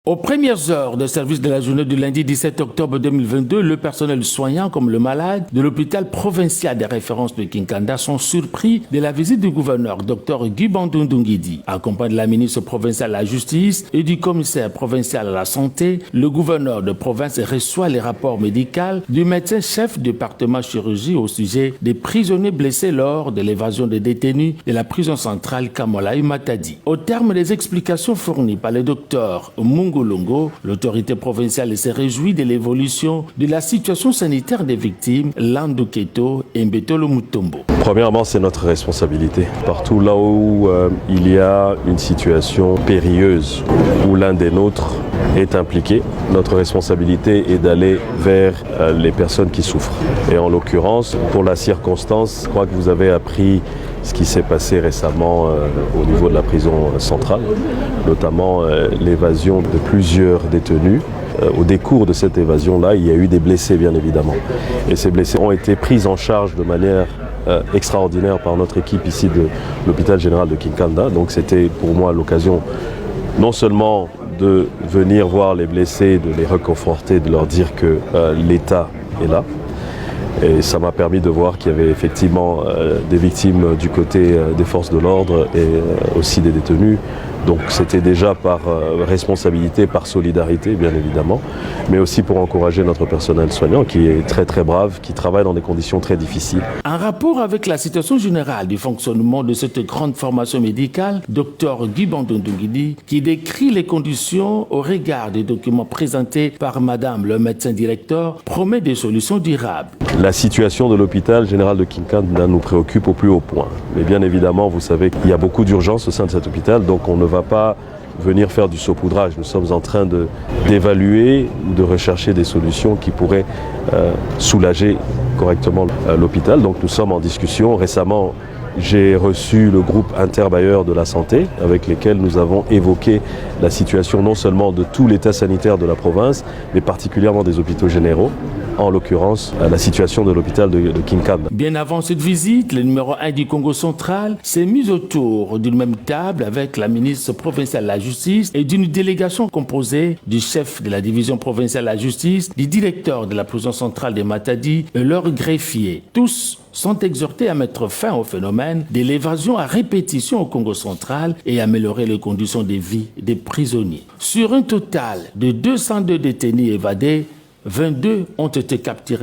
Aux premières heures de service de la journée du lundi 17 octobre 2022, le personnel soignant comme le malade de l'hôpital provincial des références de Kinkanda sont surpris de la visite du gouverneur Dr Guy Bandung-Ndungidi. Accompagné de la ministre provinciale à la justice et du commissaire provincial à la santé, le gouverneur de province reçoit les rapports médicaux du médecin-chef du département chirurgie au sujet des prisonniers blessés lors de l'évasion des détenus de la prison centrale Kamolaï Matadi. Au terme des explications fournies par le docteur Mungulungo, l'autorité provinciale s'est réjouie de l'évolution de la situation sanitaire des victimes Landou Keto et Mbetolo Mutombo. Premièrement, c'est notre responsabilité. Partout là où il y a une situation périlleuse, où l'un des nôtres est impliqué, notre responsabilité est d'aller vers les personnes qui souffrent. Et en l'occurrence, pour la circonstance, je crois que vous avez appris ce qui s'est passé récemment au niveau de la prison centrale, notamment l'évasion de plusieurs détenus. Au décours de cette évasion-là, il y a eu des blessés, bien évidemment. Et ces blessés ont été pris en charge de manière extraordinaire par notre équipe ici de l'hôpital général de Kinkanda. Donc c'était pour moi l'occasion non seulement de venir voir les blessés, de les réconforter, de leur dire que l'État est là. Et ça m'a permis de voir qu'il y avait effectivement des victimes du côté des forces de l'ordre et aussi des détenus. Donc c'était déjà par responsabilité, par solidarité bien évidemment, mais aussi pour encourager notre personnel soignant qui est très très brave, qui travaille dans des conditions très difficiles. En rapport avec la situation générale du fonctionnement de cette grande formation médicale, Dr Guy Bandung-Ndungidi, qui décrit les conditions au regard des documents présentés par Madame le médecin directeur, promet des solutions durables. La situation de l'hôpital général de Kinkanda nous préoccupe au plus haut point. Mais bien évidemment, vous savez qu'il y a beaucoup d'urgences au sein de cet hôpital, donc on ne va pas venir faire du saupoudrage. Nous sommes en train d'évaluer ou de rechercher des solutions qui pourraient soulager correctement l'hôpital. Donc nous sommes en discussion. Récemment, j'ai reçu le groupe interbailleurs de la santé avec lesquels nous avons évoqué la situation non seulement de tout l'état sanitaire de la province, mais particulièrement des hôpitaux généraux, en l'occurrence la situation de l'hôpital de Kinkanda. Bien avant cette visite, le numéro 1 du Congo central s'est mis autour d'une même table avec la ministre provinciale de la justice et d'une délégation composée du chef de la division provinciale de la justice, du directeur de la prison centrale de Matadi et leur greffier. Tous sont exhortés à mettre fin au phénomène de l'évasion à répétition au Congo central et améliorer les conditions de vie des prisonniers. Sur un total de 202 détenus évadés, 22 ont été capturés